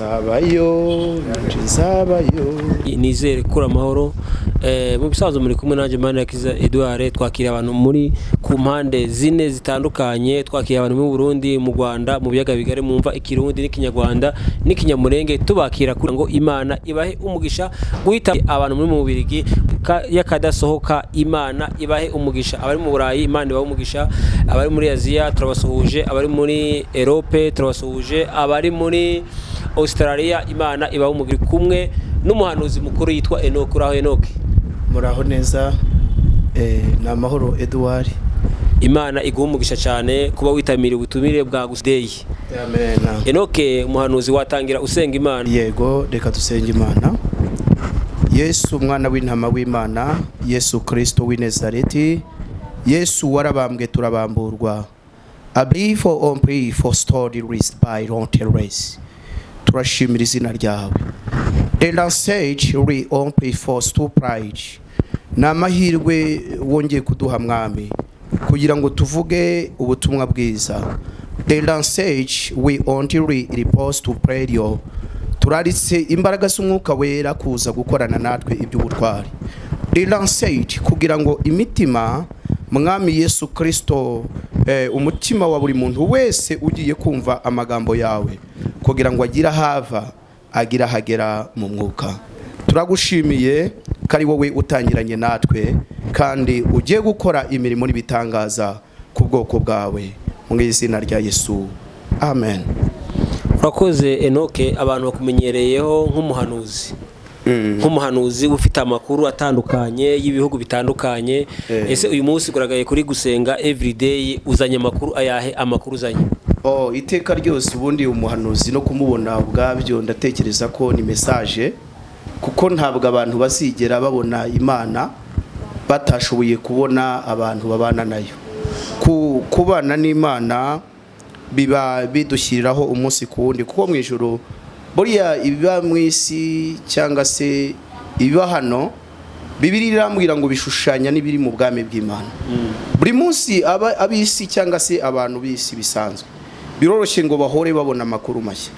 zabayo nizere kura amahoro mu bisanzwe muri kumwe nanje Manirakiza Edouard twakira abantu muri ku mpande zine zitandukanye twakira abantu mu Burundi mu Rwanda mu biyaga bigari mumva ikirundi n'ikinyarwanda n'ikinyamurenge tubakira kugira ngo Imana ibahe umugisha guhita abantu muri mu Birigi yakadasohoka Imana ibahe umugisha abari mu Burayi Imana ibahe umugisha abari muri Aziya turabasuhuje abari muri Europe turabasuhuje abari muri Australia Imana ibahe umugisha kumwe n'umuhanuzi mukuru yitwa Enoch. Uraho Enoch? Muraho neza. Na mahoro Edouard. Imana iguha umugisha cyane kuba witamira ubutumire bwa Day. Amen. Enoch umuhanuzi watangira usenga Imana. Yego reka dusenge Imana. Yesu umwana w'intama w'Imana, Yesu Kristo w'i Nazareti, Yesu warabambwe turabamburwa. I believe on pray for story raised by Ronteres. Turashimira izina ryawe. And sage we on pray for stu pride. Namahirwe wongeye kuduha mwami kugira ngo tuvuge ubutumwa bwiza. And sage we on repose to pray yo. Turaritse imbaraga z'umwuka wera kuza gukorana natwe iby'ubutwari. And sage kugira ngo imitima mwami Yesu Kristo umutima wa buri muntu wese ugiye kumva amagambo yawe kugira ngo agira hava agira hagera mu mwuka. Turagushimiye kari wowe utangiranye natwe kandi ugiye gukora imirimo n'ibitangaza ku bwoko bwawe mu izina rya Yesu. Amen. Urakoze Enoch, abantu bakumenyereyeho nk'umuhanuzi. Nk'umuhanuzi ufite amakuru atandukanye y'ibihugu bitandukanye. Ese uyu munsi kuragaye kuri gusenga everyday uzanye amakuru ayahe amakuru uzanye? Iteka ryose ubundi umuhanuzi no kumubona ubwabyo ndatekereza ko ni message kuko ntabwo abantu bazigera babona Imana batashoboye kubona abantu babana nayo. Kubana n'Imana biba bidushyiriraho umunsi ku wundi kuko mu ijuru buriya ibiba mu isi cyangwa se ibiba hano Bibiliya irambwira ngo bishushanya n'ibiri mu bwami bw'Imana. Buri munsi abisi cyangwa se abantu bisi bisanzwe biroroshye ngo bahore babona amakuru mashya,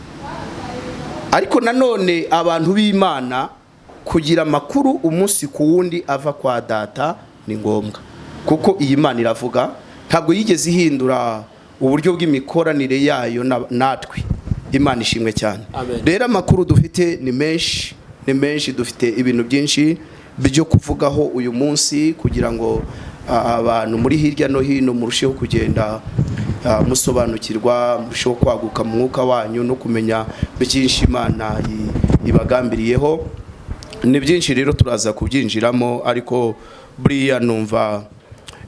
ariko nanone abantu b'Imana kugira amakuru umunsi ku wundi ava kwa data ni ngombwa kuko iyi Imana iravuga ntabwo yigeze ihindura uburyo bw'imikoranire yayo natwe. Imana ishimwe cyane. Rero amakuru dufite ni menshi dufite ibintu byinshi byo kuvugaho uyu munsi kugira ngo abantu muri hirya no hino murusheho kugenda musobanukirwa murusheho kwaguka mu mwuka wanyu no kumenya byinshi Imana ibagambiriyeho. Ni byinshi rero turaza kubyinjiramo, ariko buriya numva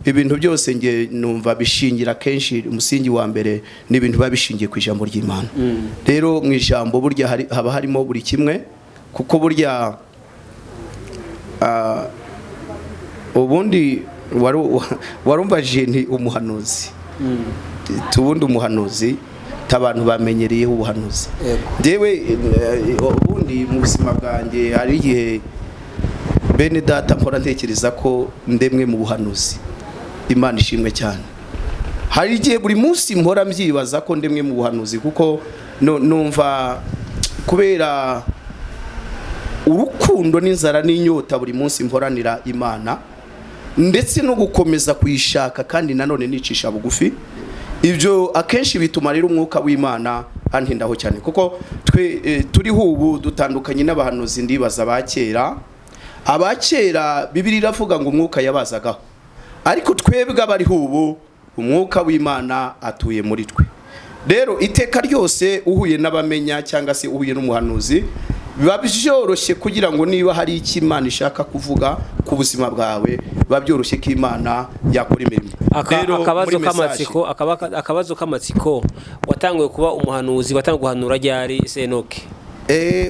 ibintu byose nge numva bishingira kenshi umusingi wa mbere ni ibintu babishingiye ku ijambo ry'Imana. Rero mu ijambo burya haba harimo buri kimwe kuko burya ubundi warumvaje ni umuhanuzi. Tubundi umuhanuzi tabantu bamenyereyeho ubuhanuzi. Ndewe ubundi mu buzima bwanjye hari igihe bene data mpora ntekereza ko ndemwe mu buhanuzi. Imana ishimwe cyane. Hari igihe buri munsi mpora mbyibaza ko ndemwe mu buhanuzi kuko numva kubera urukundo n'inzara n'inyota buri munsi mporanira Imana ndetse no gukomeza kuyishaka kandi nanone nicisha bugufi. Ibyo akenshi bituma rero umwuka w'Imana antindaho cyane kuko turi hubu dutandukanye n'abahanuzi ndibaza abakera Bibiliya iravuga ngo umwuka yabazagaho, ariko twebwe abari hubu umwuka w'Imana atuye muri twe. Rero iteka ryose uhuye n'abamenya cyangwa se uhuye n'umuhanuzi biba byoroshye kugira ngo niba hari icyo Imana ishaka kuvuga ku buzima bwawe biba byoroshye ko Imana yakora imirimo. Akabazo k'amatsiko watanguye kuba umuhanuzi watanguye guhanura ryari Enoch?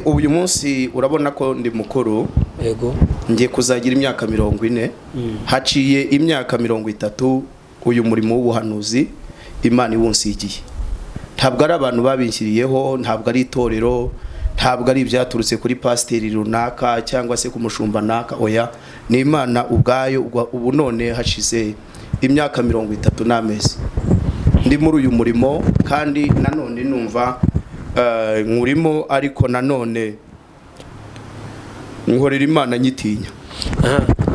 Uyu munsi urabona ko ndi mukuru. Yego. Ngiye kuzagira imyaka 40. Haciye imyaka 30 uyu murimo w'ubuhanuzi Imana ibunsigiye. Ntabwo ari abantu babinshyiriyeho, ntabwo ari itorero, ntabwo ari ibyaturutse kuri pasiteri runaka cyangwa se ku mushumba naka. Oya, ni Imana ubwayo. Ubu none hashize imyaka 30 n'amezi ndi muri uyu murimo, kandi nanone numva murimo ariko nanone nkorera Imana nyitinya.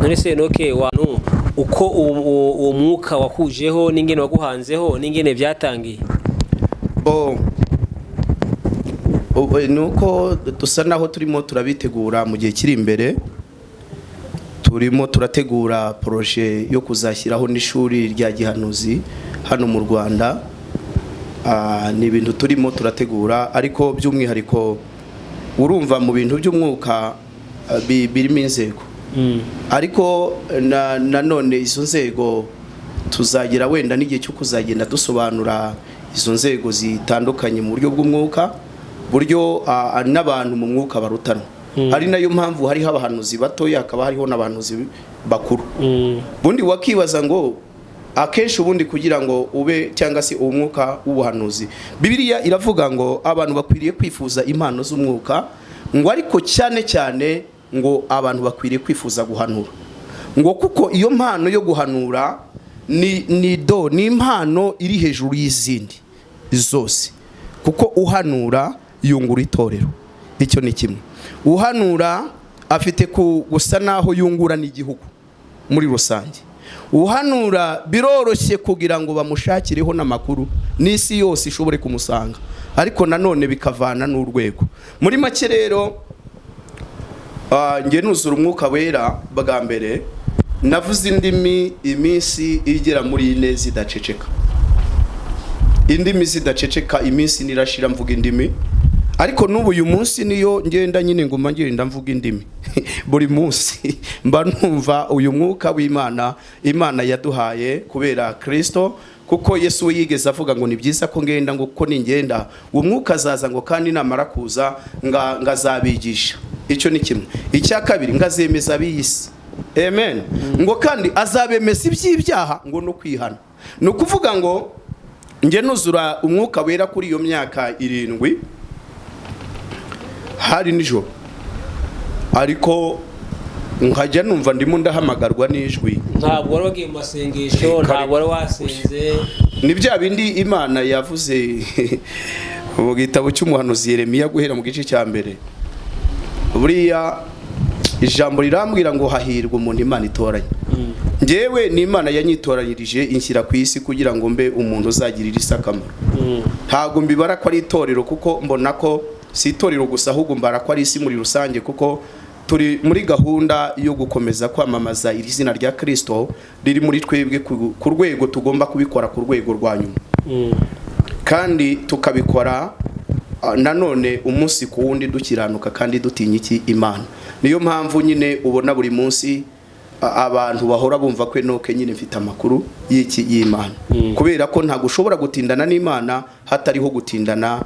None se Enoke wantu uko uwo mwuka wakujeho n'ingene waguhanzeho n'ingene byatangiye? Nuko dusa naho turimo turabitegura mu gihe kiri imbere, turimo turategura proje yo kuzashyiraho n'ishuri rya gihanuzi hano mu Rwanda. Ni ibintu turimo turategura, ariko by'umwihariko urumva mu bintu by'umwuka birimo inzego, ariko nanone izo nzego tuzagira wenda n'igihe cyo kuzagenda dusobanura izo nzego zitandukanye mu buryo bw'umwuka, buryo n'abantu mu mwuka barutanwa. Ari nayo mpamvu hariho abahanuzi batoya, hakaba hariho n'abahanuzi bakuru. Bundi wakibaza ngo akenshi ubundi kugira ngo ube cyangwa se umwuka w'ubuhanuzi, Bibiliya iravuga ngo abantu bakwiriye kwifuza impano z'umwuka, ngo ariko cyane cyane ngo abantu bakwiriye kwifuza guhanura, ngo kuko iyo mpano yo guhanura ni impano iri hejuru y'izindi zose, kuko uhanura yungura itorero. Icyo ni kimwe. Uhanura afite gusa naho yungura n'igihugu muri rusange. Uhanura biroroshye kugira ngo bamushakireho n'amakuru n'isi yose ishobore kumusanga, ariko nanone bikavana n'urwego. Muri make rero nge nuzura umwuka wera bwa mbere navuze indimi iminsi igera muri 4 zidaceceka. Indimi zidaceceka, iminsi nirashira mvuga indimi, ariko n'ubu uyu munsi niyo ngenda nyine nguma ngenda mvuga indimi buri munsi mba numva uyu mwuka w'Imana Imana yaduhaye kubera Kristo, kuko Yesu yigeze avuga ngo ni byiza ko ngenda, ngo kuko ningenda uwo mwuka azaza, ngo kandi namara kuza ngazabigisha. Icyo ni kimwe. Icya kabiri, ngazemeza ab'isi. Amen. Ngo kandi azabemeza iby'ibyaha ngo no kwihana. No kuvuga ngo nge nuzura umwuka wera kuri iyo myaka 7 hari nijoro, ariko nkajya numva ndimo ndahamagarwa n'ijwi. Ntabwo wari wagiye mu masengesho, ntabwo wari wasenze. Ni bya bindi Imana yavuze mu gitabo cy'umuhanuzi Yeremiya guhera mu gice cya mbere. Buriya ijambo rirambwira ngo hahirwa umuntu Imana itoranya. Ngewe ni Imana yanyitoranyirije inshyira ku isi kugira ngo mbe umuntu uzagirira isi akamaro. Ntabwo mbibara ko ari itorero, kuko mbona ko si itorero gusa, ahubwo mbara ko ari isi muri rusange, kuko turi muri gahunda yo gukomeza kwamamaza iri zina rya Kristo riri muri twebwe ku rwego tugomba kubikora ku rwego rwa nyuma. Kandi tukabikora nanone umunsi ku wundi dukiranuka kandi dutinya iki Imana. Niyo mpamvu nyine ubona buri munsi abantu bahora bumva ko Enoke nyine mfite amakuru y'iki y'Imana, kubera ko ntago ushobora gutindana n'Imana hatariho gutindana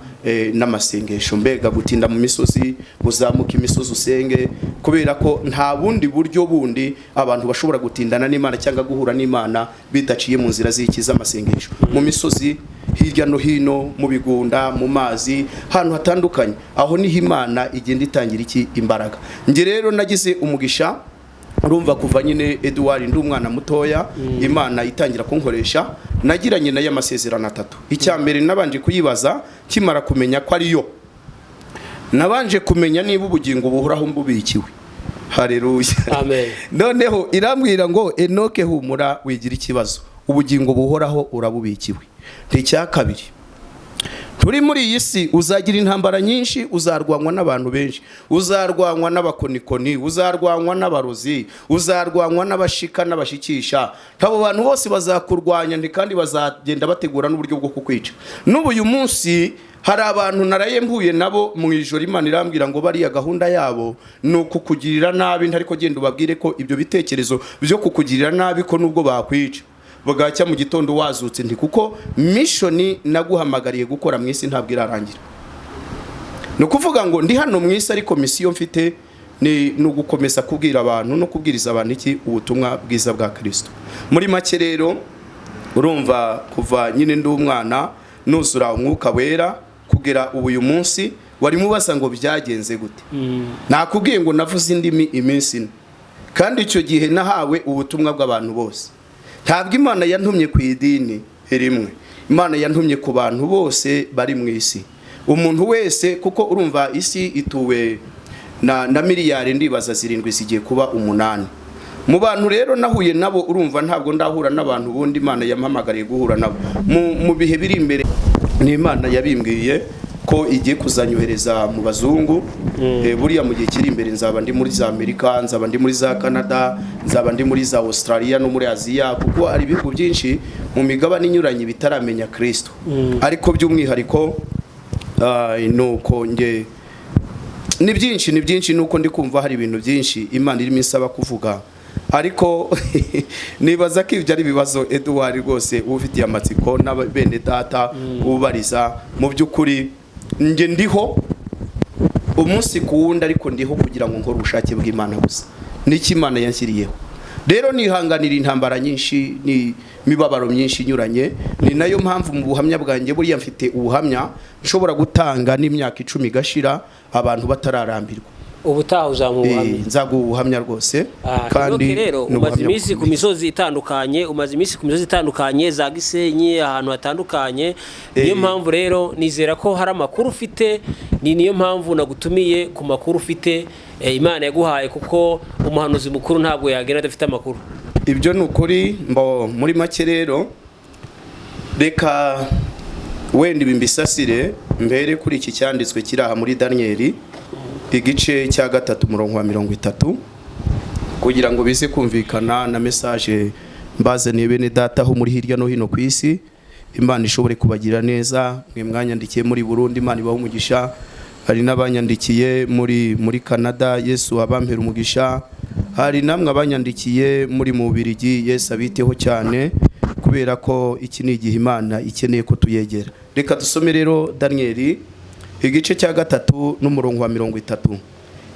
n'amasengesho. Mbega gutinda mu misozi, uzamuka imisozi usenge, kubera ko nta bundi buryo bundi abantu bashobora gutindana n'Imana cyangwa guhura n'Imana bidaciye mu nzira z'iki z'amasengesho, mu misozi hirya no hino, mu bigunda, mu mazi, ahantu hatandukanye. Aho niho Imana igenda itangira iki imbaraga. Nge rero nagize umugisha, urumva kuva nyine Edouard ndi umwana mutoya, Imana itangira kunkoresha, nagiranye nayo amasezerano 3. Icya mbere nabanje kuyibaza kimara kumenya ko ari yo, nabanje kumenya niba ubugingo buhoraho mbubikiwe. Haleluya. Amen. Noneho irambwira ngo Enoke humura wigira ikibazo, ubugingo buhoraho urabubikiwe. Icya kabiri, turi muri iyi si uzagira intambara nyinshi, uzarwanwa n'abantu benshi, uzarwanwa n'abakonikoni, uzarwanwa n'abarozi, uzarwanwa n'abashika n'abashikisha. Abo bantu bose bazakurwanya kandi bazagenda bategura n'uburyo bwo kukwica. N'ubu uyu munsi hari abantu naraye mpuye nabo mu ijoro, Imana irambwira ngo bariya gahunda yabo ni ukukugirira nabi, ariko genda ubabwire ko ibyo bitekerezo byo kukugirira nabi ko nubwo bakwica bagacya mu gitondo wazutse, nti kuko mission naguhamagariye gukora mu isi ntabwo irarangira. No kuvuga ngo ndi hano mu isi, ariko mission mfite ni ugukomeza kubwira abantu no kubwiriza abantu iki ubutumwa bwiza bwa Kristo. Muri make rero urumva kuva nyine ndi umwana nuzura umwuka wera kugera uyu munsi, wari mubaza ngo byagenze gute. Nakubwiye ngo navuze indimi iminsi, kandi icyo gihe nahawe ubutumwa bw'abantu bose. Ntabwo Imana yantumye ku idini rimwe, Imana yantumye ku bantu bose bari mu isi, umuntu wese, kuko urumva isi ituwe na miliyari ndibaza 7 zigiye kuba 8. Mu bantu rero nahuye nabo, urumva ntabwo ndahura n'abantu bundi Imana yampamagariye guhura nabo mu bihe biri imbere. Ni Imana yabimbwiye ko igiye kuzanyohereza mu bazungu. Buriya mu gihe kiri imbere nzaba ndi muri za Amerika, nzaba ndi muri za Canada, nzaba ndi muri za Australia no muri Aziya, kuko ari ibihugu byinshi mu migabane inyuranye bitaramenya Kristo. Ariko by'umwihariko nuko nge ni byinshi nuko ndi kumva hari ibintu byinshi Imana irimo isaba kuvuga. Ariko nibaza ko ibyo ari ibibazo Edouard rwose ufitiye amatsiko n'abene data ubariza. Mu by'ukuri nge ndiho umunsi ku wundi, ariko ndiho kugira ngo nkore ubushake bw'Imana gusa. Niki Imana yanshyiriyeho. Rero nihanganira intambara nyinshi, ni mibabaro myinshi inyuranye. Ni nayo mpamvu mu buhamya bwanjye buriya mfite ubuhamya nshobora gutanga n'imyaka 10 gashira abantu batararambirwa. Ubutaha uzamubuhamya. Nzaguha ubuhamya rwose. Kandi rero umaze iminsi ku misozi itandukanye, za Gisenyi, ahantu hatandukanye. Niyo mpamvu rero nizera ko hari amakuru ufite, niyo mpamvu nagutumiye ku makuru ufite Imana yaguhaye, kuko umuhanuzi mukuru ntabwo yagenda adafite amakuru. Ibyo ni ukuri. Muri make rero reka wenda ibimbisasire mbere kuri iki cyanditswe kiri aha muri Daniel igice cya 3 umurongo wa 30, kugira ngo bize kumvikana na message mbaze ni bene data ho muri hirya no hino ku isi. Imana ishobore kubagira neza. Mwe mwanyandikiye muri Burundi, Imana ibaho umugisha. Hari n'abanyandikiye muri Canada, Yesu abampera umugisha. Hari namwe abanyandikiye muri mu Bubiligi, Yesu abiteho cyane, kubera ko iki ni igihe Imana ikeneye ko tuyegera. Reka dusome rero Daniel igice cya 3 n'umurongo wa 30.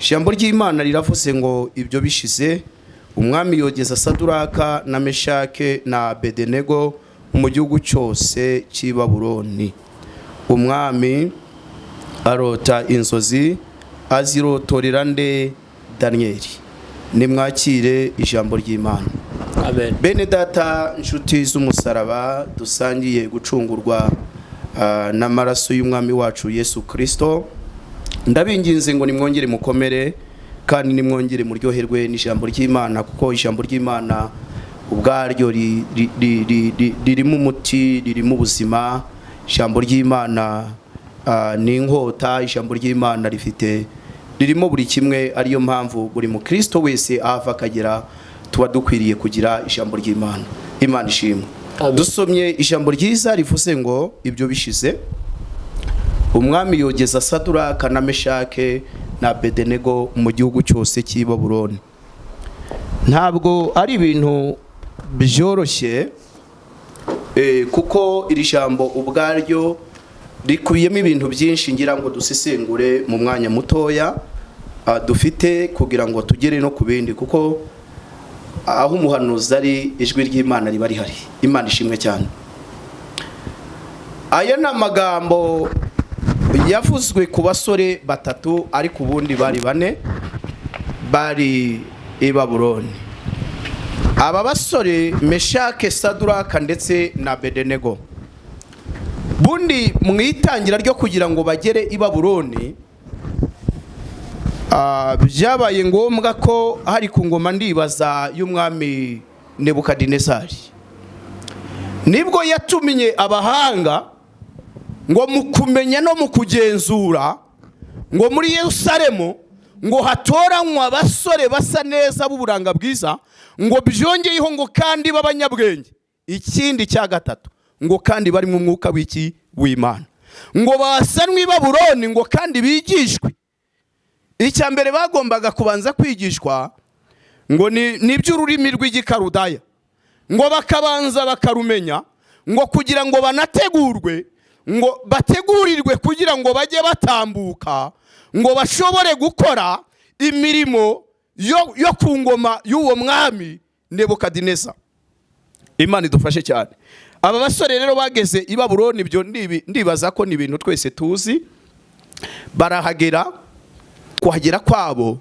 Ijambo ry'Imana riravuze ngo ibyo bishize umwami yogeza Saduraka na Meshake na Abedenego mu gihugu cyose cy'i Babuloni. Umwami arota inzozi, azirotorera nde Daniel. Nimwakire ijambo ry'Imana. Amen. Bene data inshuti z'umusaraba, dusangiye gucungurwa n'amaraso y'umwami wacu Yesu Kristo, ndabinginze ngo nimwongere mukomere kandi nimwongere muryoherwe n'ijambo ry'Imana, kuko ijambo ry'Imana ubwaryo ririmo umuti, ririmo ubuzima. Ijambo ry'Imana ni inkota. Ijambo ry'Imana ririmo buri kimwe. Ariyo mpamvu buri mu Kristo wese ava akagera tuba dukwiriye kugira ijambo ry'Imana. Imana ishimwe. Dusomye ijambo ryiza rivuze ngo ibyo bishize umwami yogeza Saduraka na Meshake na Abedenego mu gihugu cyose cy'i Babuloni. Ntabwo ari ibintu byoroshye, kuko iri jambo ubwaryo rikubiyemo ibintu byinshi ngira ngo dusesengure mu mwanya mutoya dufite, kugira ngo tugere no ku bindi, kuko aho umuhanuzi ari ijwi ry'Imana riba rihari. Imana ishimwe cyane. Aya ni amagambo yavuzwe ku basore 3, ariko ubundi bari 4, bari i Babuloni. Aba basore Meshake, Saduraka ndetse na Abedenego, bundi mu itangira ryo kugira ngo bagere i Babuloni, byabaye ngombwa ko hari ku ngoma ndibaza y'umwami Nebukadinezari, nibwo yatumye abahanga ngo mu kumenya no mu kugenzura ngo muri Yerusalemu ngo hatoranywa abasore basa neza b'uburanga bwiza, ngo byongeyeho ngo kandi b'abanyabwenge. Ikindi cya 3 ngo kandi bari mu mwuka w'Imana, ngo basanwe i Babuloni ngo kandi bigishwe. Icya mbere bagombaga kubanza kwigishwa ngo ni by'ururimi rw'igikarudaya, ngo bakabanza bakarumenya, ngo kugira ngo banategurwe, ngo bategurirwe kugira ngo bajye batambuka, ngo bashobore gukora imirimo yo ku ngoma y'uwo mwami Nebukadineza. Imana idufashe cyane. Aba basore rero bageze i Babuloni, byo ndibaza ko ni ibintu twese tuzi. Barahagera, kuhagera kwabo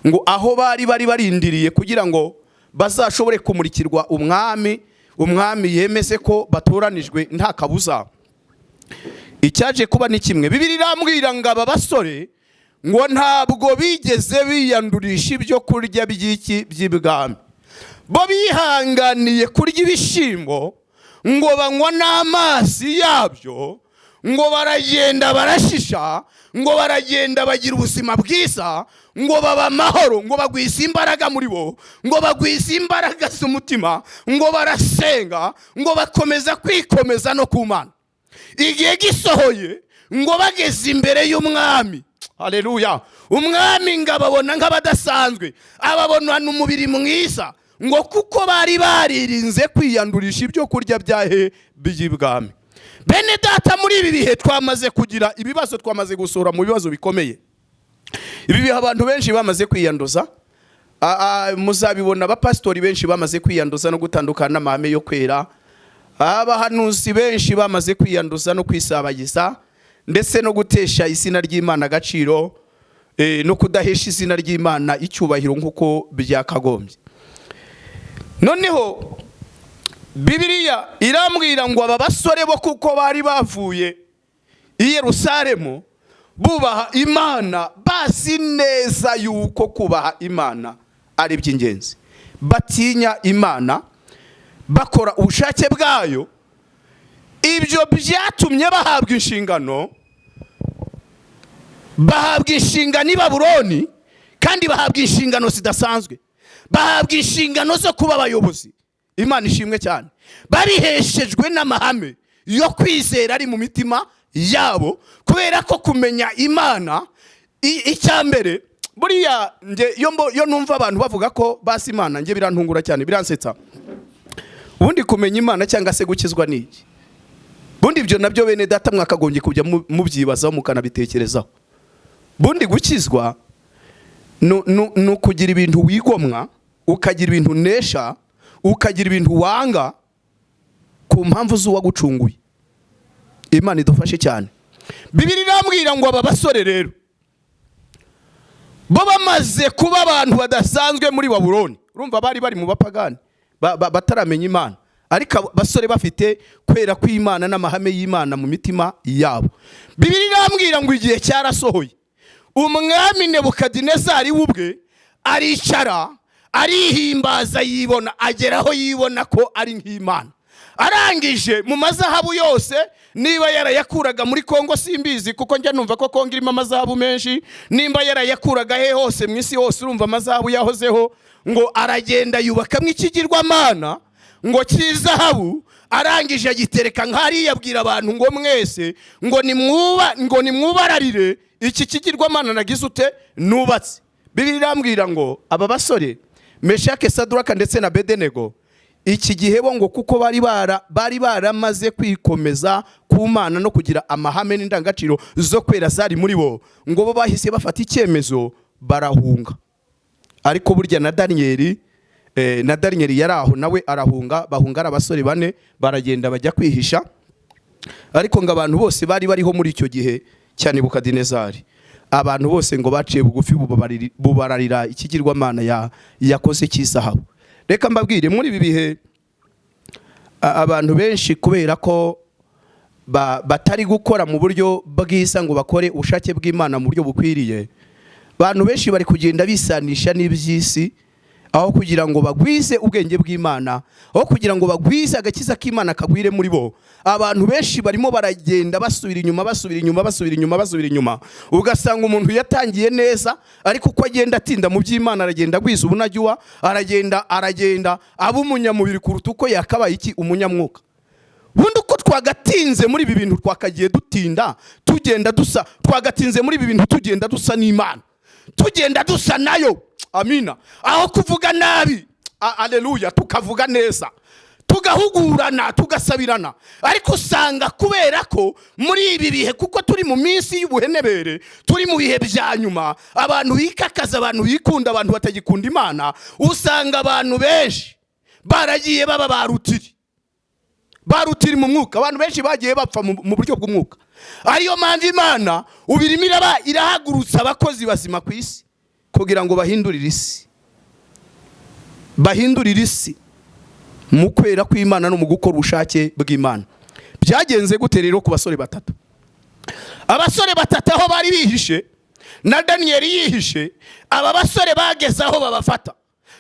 ngo aho bari barindiriye kugira ngo bazashobore kumurikirwa umwami yemeze ko batoranijwe nta kabuza. icyaje kuba ni kimwe. Bibiliya irambwira ngo aba basore ngo ntabwo bigeze biyandurisha ibyo kurya by'ibwami, bo bihanganiye kurya ibishyimbo ngo banywa n'amazi yabyo, ngo baragenda barashisha, ngo baragenda bagira ubuzima bwiza, ngo baba amahoro, ngo bagwize imbaraga muri bo, ngo bagwize imbaraga z'umutima, ngo barasenga, ngo bakomeza kwikomeza no ku Mana. Igihe gisohoye ngo bageze imbere y'umwami, haleluya, umwami ngo ababona nk'abadasanzwe, ababona n'umubiri mwiza, ngo kuko bari baririnze kwiyandurisha ibyo kurya by'ibwami. Bene data, muri ibi bihe twamaze kugira ibibazo, twamaze gusura mu bibazo bikomeye. Ibi bihe abantu benshi bamaze kwiyanduza, muzabibona abapasitori benshi bamaze kwiyanduza no gutandukana n'amahame yo kwera, abahanuzi benshi bamaze kwiyanduza no kwisabagiza, ndetse no gutesha izina ry'Imana agaciro, no kudahesha izina ry'Imana icyubahiro nk'uko byakagombye. Noneho Bibiliya irambwira ngo aba basore bo kuko bari bavuye i Yerusalemu bubaha Imana, bazi neza yuko kubaha Imana ari by'ingenzi, batinya Imana, bakora ubushake bwayo. Ibyo byatumye bahabwa inshingano, bahabwa inshingano i Babuloni, kandi bahabwa inshingano zidasanzwe, bahabwa inshingano zo kuba abayobozi. Imana ishimwe cyane. Bariheshejwe n'amahame yo kwizera ari mu mitima yabo, kubera ko kumenya Imana icyambere. Buriya nge yo numva abantu bavuga ko basi Imana, nge birantungura cyane, biransetsa. Ubundi kumenya Imana cyangwa se gukizwa n'iki? Bundi ibyo nabyo bene data mwakagombye kujya mubyibazaho mukanabitekerezaho. Bundi gukizwa no kugira ibintu wigomwa, ukagira ibintu nesha, ukagira ibintu wanga ku mpamvu z'uwagucunguye. Imana idufashe cyane. Bibiliya irambwira ngo aba basore rero bo bamaze kuba abantu badasanzwe muri Babuloni. Urumva bari mu bapagani bataramenya Imana, ariko basore bafite kwera kw'Imana n'amahame y'Imana mu mitima yabo. Bibiliya irambwira ngo igihe cyarasohoye, umwami Nebukadinezari ubwe aricara, arihimbaza, yibona, ageraho yibona ko ari nk'Imana. Arangije mu mazahabu yose, niba yarayakuraga muri Kongo simbizi, kuko njya numva ko Kongo irimo amazahabu menshi, nimba yarayakuraga he hose mu isi hose, urumva amazahabu yahozeho, ngo aragenda yubakamo ikigirwamana ngo cy'izahabu. Arangije agitereka nk'ari, yabwira abantu ngo mwese ngo nimwubararire iki kigirwamana nagize ute nubatse. Bibiliya irambwira ngo aba basore Meshake, Saduraka ndetse na Abedenego, iki gihe bo ngo kuko bari baramaze kwikomeza ku Mana no kugira amahame n'indangagaciro zo kwera zari muri bo, ngo bo bahise bafata icyemezo barahunga. Ariko burya na Daniel yari aho, nawe arahunga, bahunga ari abasore bane, baragenda bajya kwihisha. Ariko ngo abantu bose bari bariho muri icyo gihe cya Nebukadinezari, abantu bose ngo baciye bugufi bubararira ikigirwamana yakoze cy'izahabu. Reka mbabwire, muri ibi bihe abantu benshi kubera ko batari gukora mu buryo bwiza ngo bakore ubushake bw'Imana mu buryo bukwiriye, abantu benshi bari kugenda bisanisha n'iby'isi, aho kugira ngo bagwize ubwenge bw'Imana, aho kugira ngo bagwize agakiza k'Imana kagwire muri bo. Abantu benshi barimo baragenda basubira inyuma, ugasanga umuntu yatangiye neza, ariko uko agenda atinda mu by'Imana aragenda agwiza ubunajyuwa, aragenda aba umunyamubiri kuruta uko yakabaye umunyamwuka. Bundi uko twagatinze muri ibi bintu twakagiye dutinda, twagatinze muri ibi bintu tugenda dusa n'Imana, tugenda dusa nayo. Amina. Aho kuvuga nabi, aleluya, tukavuga neza, tugahugurana, tugasabirana. Ariko usanga kubera ko muri ibi bihe, kuko turi mu minsi y'ubuhenebere, turi mu bihe bya nyuma, abantu bikakaza, abantu bikunda, abantu batagikunda Imana, usanga abantu benshi baragiye baba barutiri mu mwuka. Abantu benshi bagiye bapfa mu buryo bw'umwuka. Ariyo mpamvu Imana ubirimo irahagurutsa abakozi bazima ku isi kugira ngo bahindurire isi mu kwera kw'Imana no mu gukora ubushake bw'Imana. Byagenze gute rero ku basore batatu? abasore batatu aho bari bihishe na Daniyeli yihishe, aba basore bageze aho babafata,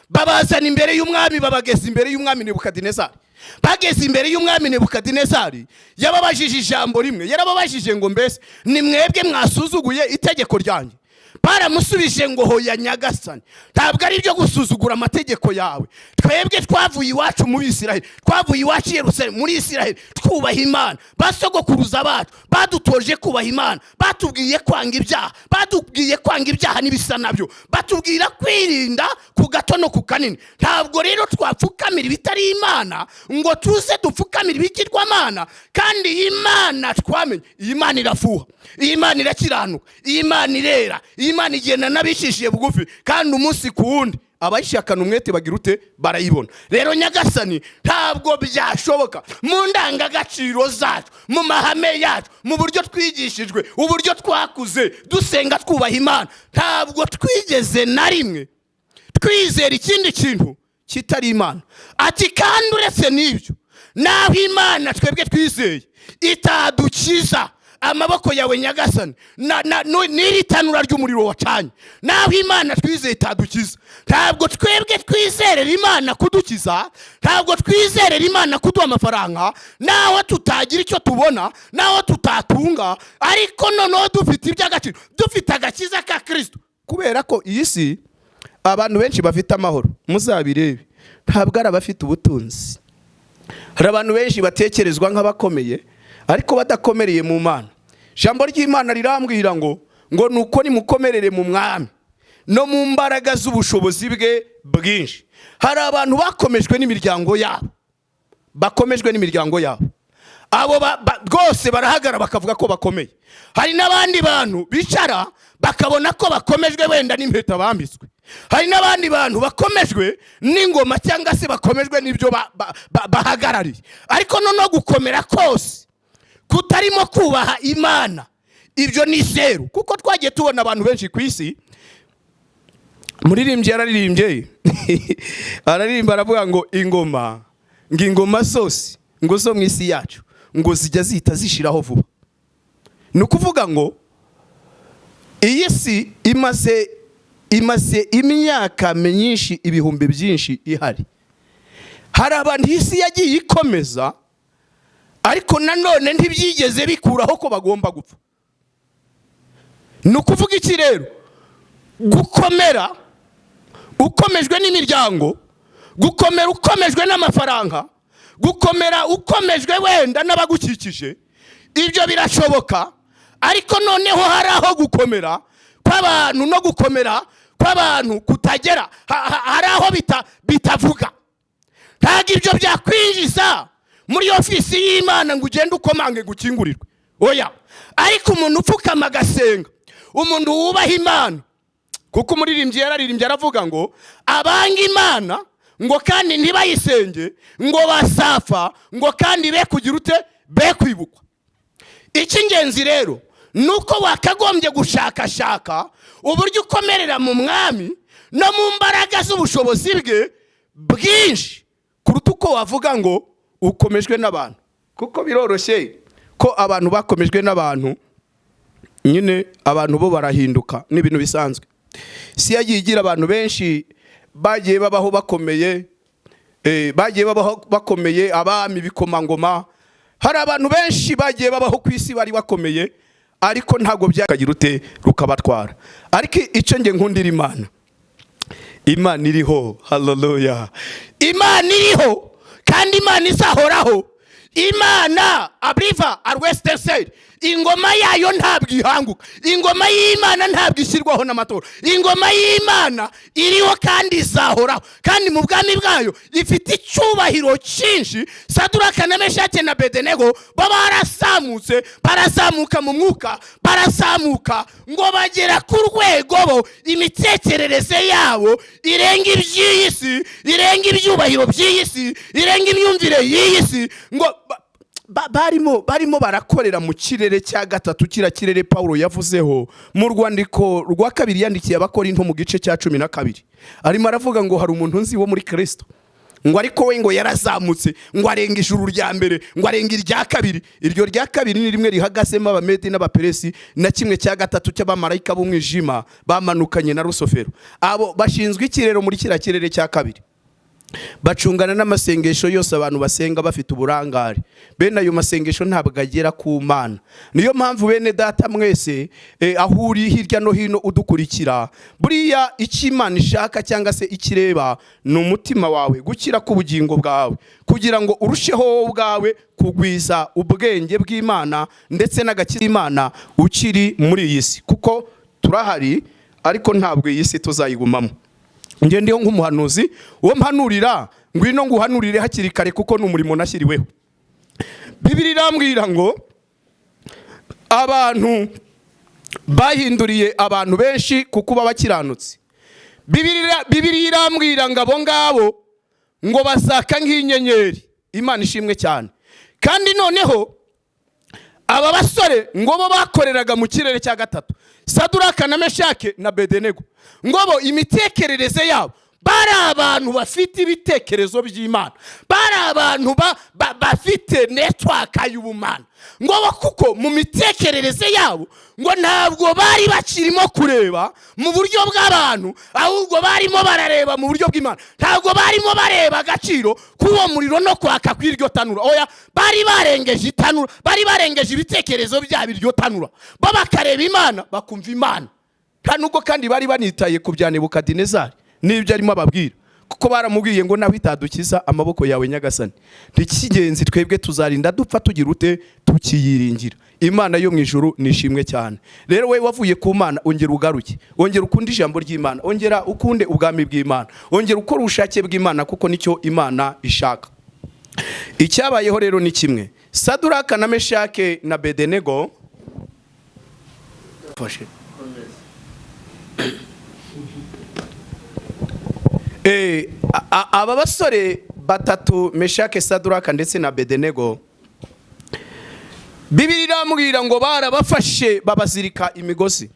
babazana imbere y'umwami, babageza imbere y'umwami Nebukadinezari. Bageze imbere y'umwami Nebukadinezari, yababajije ijambo rimwe, yarababajije ngo mbese ni mwebwe mwasuzuguye itegeko ryanjye? Baramusubije ngo hoya nyagasani, ntabwo ari byo gusuzugura amategeko yawe. Twebwe twavuye iwacu mu Bisiraheli, twavuye iwacu Yerusalemu muri Isiraheli, twubaha Imana. Basogokuruza bacu badutoje kubaha Imana, batubwiye kwanga ibyaha, batubwiye kwanga ibyaha n'ibisa nabyo, batubwira kwirinda ku gato no ku kanini. Ntabwo rero twapfukamira ibitari Imana ngo tuze dupfukamira ibigirwamana. Kandi Imana twamenye, Imana irafuha, Imana irakiranuka, Imana irera, Imana igenda n'abishishije bugufi, kandi umunsi ku wundi abayishakana umwete bagira ute? Barayibona. Rero nyagasani, ntabwo byashoboka mu ndangagaciro zacu, mu mahame yacu, mu buryo twigishijwe, uburyo twakuze dusenga twubaha Imana, ntabwo twigeze na rimwe twizera ikindi kintu kitari Imana. Ati kandi uretse n'ibyo, naho Imana twebwe twizeye itadukiza amaboko yawe nyagasani, n'iri tanura ry'umuriro wacanye, naho Imana twizeye itadukiza. Ntabwo twebwe twizerera Imana kudukiza, ntabwo twizerera Imana kuduha amafaranga, naho tutagira icyo tubona, naho tutatunga, ariko noneho dufite iby'agaciro, dufite agakiza ka Kristo. Kubera ko iyi si abantu benshi bafite amahoro, muzabirebe, ntabwo ari abafite ubutunzi. Hari abantu benshi batekerezwa nk'abakomeye ariko badakomereye mu Mana. Jambo ry'Imana rirambwira ngo nuko nimukomerere mu mwami no mu mbaraga z'ubushobozi bwe bwinshi. Hari abantu bakomejwe n'imiryango yabo, bakomejwe n'imiryango yabo, abo rwose barahagara bakavuga ko bakomeye. Hari n'abandi bantu bicara bakabona ko bakomejwe wenda n'impeta bambitswe. Hari n'abandi bantu bakomejwe n'ingoma cyangwa se bakomejwe n'ibyo bahagarariye. Ariko noneho gukomera kose kutarimo kubaha Imana, ibyo ni zeru. Kuko twagiye tubona abantu benshi ku isi. Muririmbyi yararirimbye araririmba aravuga ngo ingoma zose ngo zo mu isi yacu ngo zijya zihita zishiraho vuba. Ni ukuvuga ngo iyi si imaze imyaka myinshi, ibihumbi byinshi ihari. Hari abantu isi yagiye ikomeza, ariko nanone ntibyigeze bikuraho ko bagomba gupfa. Ni ukuvuga iki rero? Gukomera ukomejwe n'imiryango, gukomera ukomejwe n'amafaranga, gukomera ukomejwe wenda n'abagukikije, ibyo birashoboka. Ariko noneho hari aho gukomera kw'abantu no gukomera kw'abantu kutagera, hari aho bitavuga. Ntabwo ibyo byakwinjiza muri ofisi y'Imana ngo ugende ukomange gukingurirwe, oya. Ariko umuntu upfukama agasenga, umuntu wubaha Imana, kuko umuririmbyi yararirimbye aravuga ngo abanga Imana ngo kandi ntibayisenge ngo basafa ngo kandi be kugira ute? Be kwibukwa. Icy'ingenzi rero nuko wakagombye gushakashaka uburyo ukomerera mu mwami no mu mbaraga z'ubushobozi bwe bwinshi, kuruta uko wavuga ngo ukomejwe n'abantu. Kuko biroroshye ko abantu bakomejwe n'abantu, nyine abantu bo barahinduka, n'ibintu bisanzwe. Si yagiye igira abantu benshi bagiye babaho bakomeye, abami bikomangoma. Hari abantu benshi bagiye babaho ku isi bari bakomeye, ariko ntago byakagira ute rukabatwara. Ariko icyo nge nkundira Imana iriho, haleluya. Imana iriho kandi Imana izahoraho. Imana abriva arweste said, ingoma yayo ntabwo ihanguka. Ingoma y'Imana ntabwo ishyirwaho n'amatora. Ingoma y'Imana iriho kandi izahoraho, kandi mu bwami bwayo ifite icyubahiro cyinshi. Saduraka na Meshake na Bedenego barazamuka mu mwuka, barazamuka ngo bagera ku rwego bo imitekerereze yabo irenga iby'iyi si, irenga ibyubahiro by'iyi si, irenga imyumvire y'iyi si. Ngo barimo barakorera mu kirere cya gatatu, kira kirere Paulo yavuzeho mu rwandiko rwa kabiri yandikiye Abakorinto mu gice cya 12. Arimo aravuga ngo hari umuntu nzi wo muri Kristo ngo ariko we ngo yarazamutse ngo arenga ijuru rya mbere ngo arenga irya kabiri. Iryo rya kabiri ni rimwe rihagasemo abamedi n'abaperesi na kimwe cya gatatu cy'abamarayika b'umwijima bamanukanye na rusofero. Abo bashinzwe ikirero muri kira kirere cya kabiri, bacungana n'amasengesho yose abantu basenga bafite uburangare. Bene ayo masengesho ntabwo agera ku Mana. Niyo mpamvu bene data mwese aho uri hirya no hino udukurikira, buriya icyo Imana ishaka cyangwa se ikireba ni umutima wawe, gukira k'ubugingo bwawe, kugira ngo urusheho ubwawe kugwiza ubwenge bw'Imana ndetse n'agakiza Imana ukiri muri iyi si. Kuko turahari ariko ntabwo iyi si tuzayigumamo. Nge ndiho nk'umuhanuzi uwo mpanurira, ngwino nguhanurire hakiri kare kuko n'umurimo nashyiriweho. Bibiliya irambwira ngo abantu bahinduriye abantu benshi kukuba bakiranutse. Bibiliya irambwira ngo abo ngabo ngo bazaka nk'inyenyeri. Imana ishimwe cyane. Kandi noneho aba basore ngo bo bakoreraga mu kirere cya gatatu, Saduraka na Meshake na Bedenego, ngo bo imitekerereze yabo bari abantu bafite ibitekerezo by'Imana, bari abantu bafite network y'ubumana. Ngo bo kuko mu mitekerereze yabo ngo ntabwo bari bakirimo kureba mu buryo bw'abantu, ahubwo barimo barareba mu buryo bw'Imana. Ntabwo barimo bareba agaciro k'uwo muriro no kwaka kw'iryo tanura. Oya, bari barengeje itanura, bari barengeje ibitekerezo byabo iryo tanura, bo bakareba Imana bakumva Imana. Nubwo kandi bari banitaye ku bya Nebukadinezari n'ibyo arimo ababwira, kuko baramubwiye ngo nawe itadukiza amaboko yawe Nyagasani. Ntikigenzi twebwe tuzarinda dupfa tugira ute tukiyiringira. Imana yo mu ijuru nishimwe cyane. Rero we wavuye ku Mana, ongera ugaruke, ongera ukunde ijambo ry'Imana, ongera ukunde ubwami bw'Imana, ongera ukora ubushake bw'Imana kuko nicyo Imana ishaka. Icyabayeho rero ni kimwe. Saduraka na Meshake na Bedenego aba basore batatu, Meshake, Saduraka ndetse na Bedenego, Bibiliya irambwira ngo barabafashe babazirika imigozi,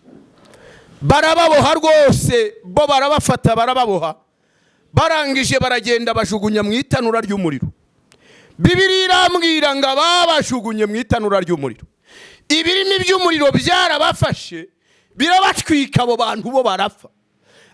barababoha rwose, bo barabafata barababoha, barangije baragenda bajugunya mu itanura ry'umuriro. Bibiliya irambwira ngo babajugunye mu itanura ry'umuriro. Ibirimi by'umuriro byarabafashe birabatwika, abo bantu bo barapfa.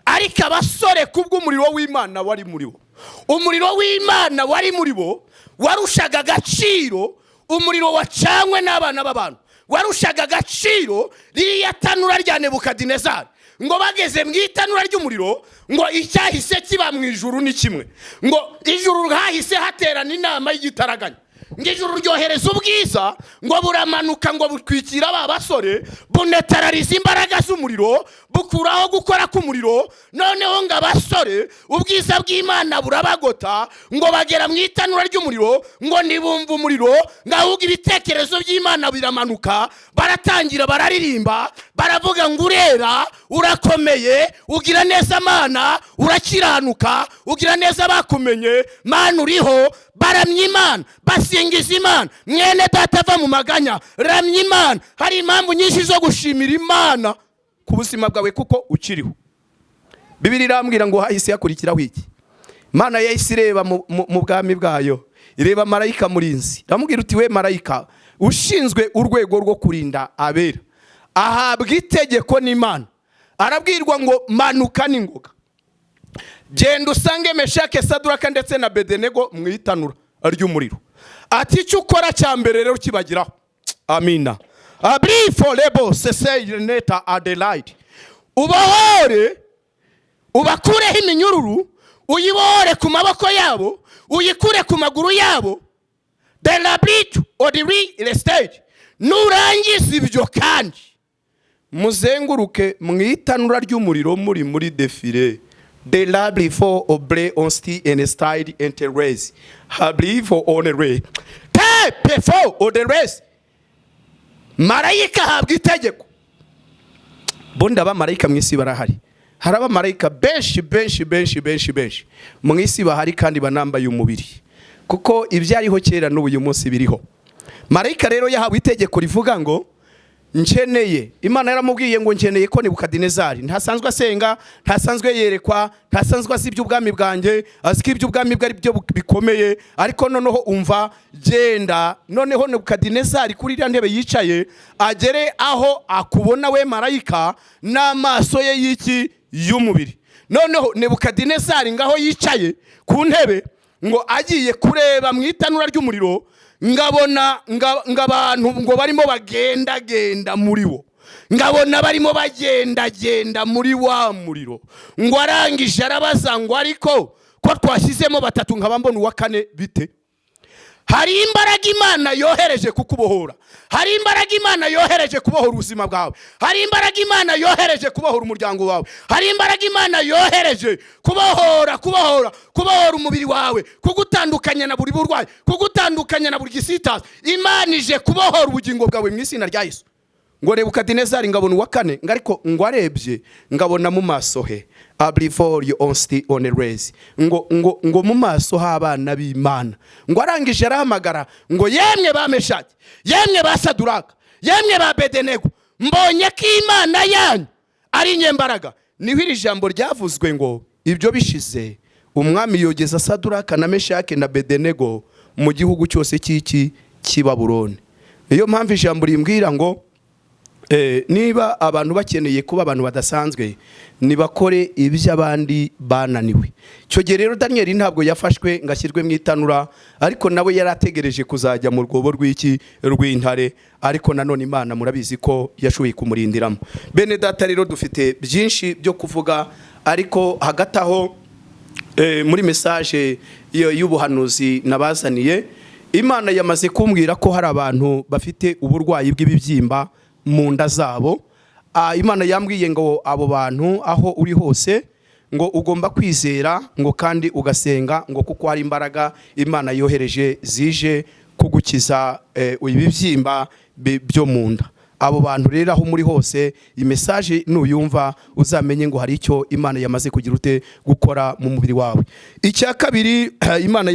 Ariko abasore kubw'umuriro w'Imana wari muri bo, umuriro w'Imana wari muri bo warushaga agaciro umuriro wacanywe n'abana b'abantu, warushaga agaciro ririya tanura rya Nebukadinezari. Ngo bageze mu itanura ry'umuriro, ngo icyahise kiba mu ijuru ni kimwe, ngo ijuru hahise haterana inama y'igitaraganya. Ngo ijuru ryohereza ubwiza, ngo buramanuka, ngo butwikira aba basore, bunetarariza imbaraga z'umuriro, bukuraho gukora k'umuriro. Noneho ngo abasore ubwiza bw'Imana burabagota, ngo bagera mu itanura ry'umuriro, ngo nibumva umuriro, ngo ahubwo ibitekerezo by'Imana biramanuka, baratangira bararirimba, baravuga ngo urera, urakomeye, ugira neza Mana, urakiranuka, ugira neza bakumenye, Mana uriho. Baramya Imana, basingiza Imana. Mwene data ava mu maganya, ramya Imana. Hari impamvu nyinshi zo gushimira Imana ku buzima bwawe kuko ukiriho. Bibiliya irambwira ngo hahise hakurikiraho iki? Imana yahise ireba mu bwami bwayo, ireba marayika murinzi, iramubwira uti we marayika ushinzwe urwego rwo kurinda abera, ahabwa itegeko n'Imana, arabwirwa ngo manuka n'ingoga, genda usange Meshake, Saduraka ndetse na Bedenego mu itanura ry'umuriro. Ati icyo ukora cya mbere rero kibagiraho. Amina. Abrifo lebo seseyineta Adelaide, ubahore, ubakureho iminyururu, uyibohore ku maboko yabo, uyikure ku maguru yabo. De la bridge or the real estate. Nurangiza ibyo kandi muzenguruke mu itanura ry'umuriro muri defile. De la before oble on sti and style and race. Hablifo on a ray. Te before or the race. Marayika habwa itegeko. Bonda ba marayika mu isi barahari. Haraba marayika benshi mu isi bahari kandi banambaye umubiri, kuko ibyariho kera n'ubu uyu munsi biriho. Marayika rero yahawe itegeko rivuga ngo nkeneye, Imana yaramubwiye ngo nkeneye ko Nebukadinezari ntasanzwe asenga, ntasanzwe yerekwa, ntasanzwe azi iby'ubwami bwanjye, azi ko iby'ubwami bwari byo bikomeye, ariko noneho umva genda noneho Nebukadinezari kuri iriya ntebe yicaye agere aho akubona we marayika n'amaso ye y'iki y'umubiri. Noneho Nebukadinezari ngaho yicaye ku ntebe ngo agiye kureba mu itanura ry'umuriro, ngabona ngabantu ngo barimo bagenda muri wo, ngabona barimo bagenda muri wa muriro. Ngo arangije arabaza ngo ariko ko twashyizemo batatu nkaba mbona uwa kane bite? Hari imbaraga Imana yohereje kukubohora, hari imbaraga Imana yohereje kubohora ubuzima bwawe, hari imbaraga Imana yohereje kubohora umuryango wawe, hari imbaraga Imana yohereje kubohora umubiri wawe, kugutandukanya na buri burwayi, kugutandukanya na buri gisitaza. Imana ije kubohora ubugingo bwawe mu izina rya Yesu. Ngo Nebukadinezari ngabona uwa kane, ariko ngo arebye ngabona mu maso he before you on a race, ngo mu maso h'abana b'Imana. Ngo arangije arahamagara ngo yemwe ba Meshaki, yemwe ba Saduraka, yemwe ba Bedenego, mbonye ko Imana yanyu ari inyembaraga. Niho iri jambo ryavuzwe ngo ibyo bishize umwami yogeza Saduraka na Meshaki na Bedenego mu gihugu cyose cy'iki cy'Ibabuloni. Niyo mpamvu ijambo rimbwira ngo niba abantu bakeneye kuba abantu badasanzwe nibakore iby'abandi bananiwe. Cyo gihe rero Daniel ntabwo yafashwe ngashyirwe mu itanura, ariko nawe yarategereje kuzajya mu rwobo rw'intare, ariko nanone Imana murabizi ko yashoboye kumurindiramo. Bene data rero dufite byinshi byo kuvuga, ariko hagati aho muri message y'ubuhanuzi nabazaniye, Imana yamaze kumbwira ko hari abantu bafite uburwayi bw'ibibyimba mu nda zabo. Imana yambwiye ngo abo bantu aho uri hose ngo ugomba kwizera ngo kandi ugasenga ngo kuko hari imbaraga Imana yohereje zije kugukiza ibibyimba byo mu nda. Abo bantu rero aho muri hose iyi message nuyumva uzamenye ngo hari icyo Imana yamaze kugira ute gukora mu mubiri wawe. Icya kabiri Imana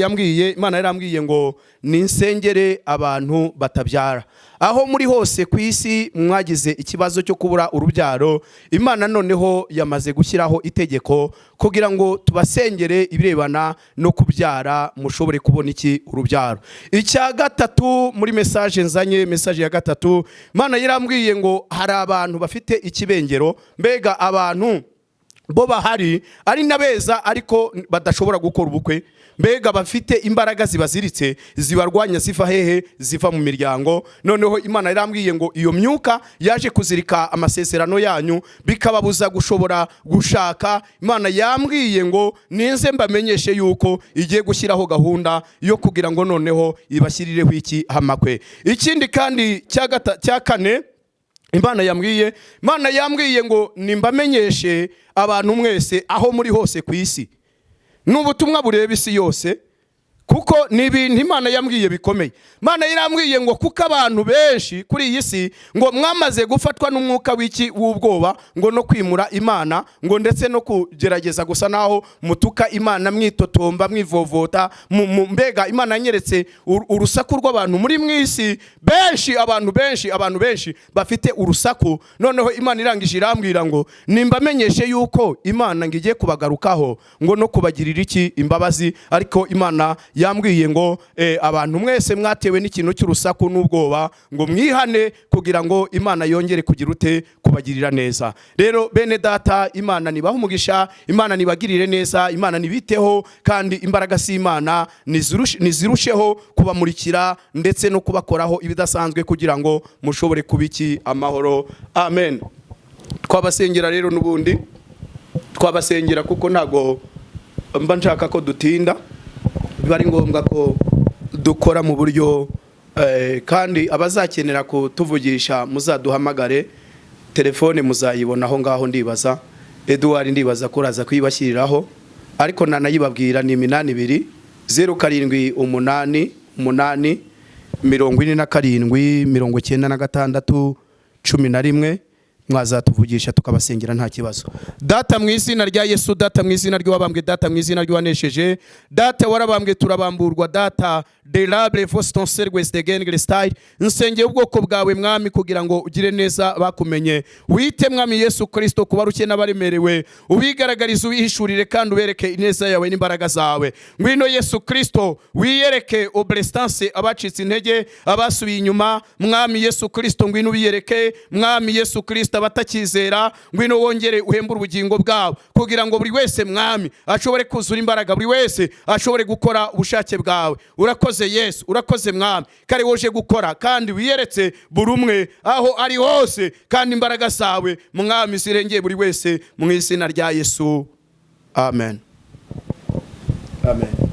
yarambwiye ngo ninsengere abantu batabyara. Aho muri hose ku isi mwagize ikibazo cyo kubura urubyaro, Imana noneho yamaze gushyiraho itegeko kugira ngo tubasengere ibirebana no kubyara mushobore kubona iki urubyaro. Icya gatatu muri message nzanye, message ya gatatu, Imana yarambwiye ngo hari abantu bafite ikibengero, mbega abantu bo bahari ari nabeza ariko badashobora gukora ubukwe, mbega bafite imbaraga zibaziritse zibarwanya ziva hehe, ziva mu miryango. Noneho Imana yarambwiye ngo iyo myuka yaje kuzirika amasezerano yanyu bikababuza gushobora gushaka. Imana yambwiye ngo ninze mbamenyeshe yuko igiye gushyiraho gahunda yo kugira ngo noneho ibashyirireho iki hamakwe. Ikindi kandi cya kane Imana yambwiye ngo nimbamenyeshe abantu mwese aho muri hose ku isi, n'ubutumwa bureba isi yose, kuko ni ibintu Imana yambwiye bikomeye. Imana yarambwiye ngo kuko abantu benshi kuri iyi si ngo mwamaze gufatwa n'umwuka w'ubwoba, ngo no kwimura Imana, ngo ndetse no kugerageza gusa naho mutuka Imana, mwitotomba, mwivovota. Mbega Imana yanyeretse urusaku rw'abantu muri mwisi benshi, abantu benshi bafite urusaku. Noneho Imana irangije irambwira ngo nimbamenyeshe yuko Imana ngiye kubagarukaho ngo no kubagirira iki imbabazi. Ariko Imana yambwiye ngo abantu mwese mwatewe n'ikintu cy'urusaku n'ubwoba ngo mwihane kugira ngo Imana yongere kugira ute kubagirira neza. Rero bene data, Imana nibaho umugisha, Imana nibagirire neza, Imana nibiteho, kandi imbaraga si Imana nizirusheho kubamurikira ndetse no kubakoraho ibidasanzwe kugira ngo mushobore kubiki amahoro. Amen. Twabasengera rero, n'ubundi twabasengera kuko ntago mba nshaka ko dutinda, bari ngombwa ko dukora mu buryo kandi abazakenera kutuvugisha muzaduhamagare, telefone muzayibona aho ngaho. Ndibaza Edouard, ndibaza ko uraza kuyibashyiriraho, ariko nanayibabwira ni 82 0788 47 96 11. mwazatuvugisha tukabasengera nta kibazo. Data mu izina rya Yesu, data mu izina ry'uwabambwe, data mu izina ry'uwanesheje, data warabambwe turabamburwa, data de lable voston sergues de gengre style, nsengeye ubwoko bwawe mwami kugira ngo ugire neza bakumenye. Wite mwami Yesu Kristo kubaruke n'abaremerewe, ubigaragariza ubihishurire kandi ubereke ineza yawe n'imbaraga zawe. Ngwino Yesu Kristo wiyereke obrestance abacitse intege, abasubiye inyuma, mwami Yesu Kristo ngwino ubiyereke, mwami Yesu Kristo abatakizera, ngwino wongere uhembura ubugingo bwabo kugira ngo buri wese mwami ashobore kuzura imbaraga, buri wese ashobore gukora ubushake bwawe. Urakoze Yesu, urakoze mwami, kare woje gukora kandi wiyeretse buri umwe aho ari hose, kandi imbaraga zawe mwami zirengeye buri wese mu izina rya Yesu. Amen. Amen.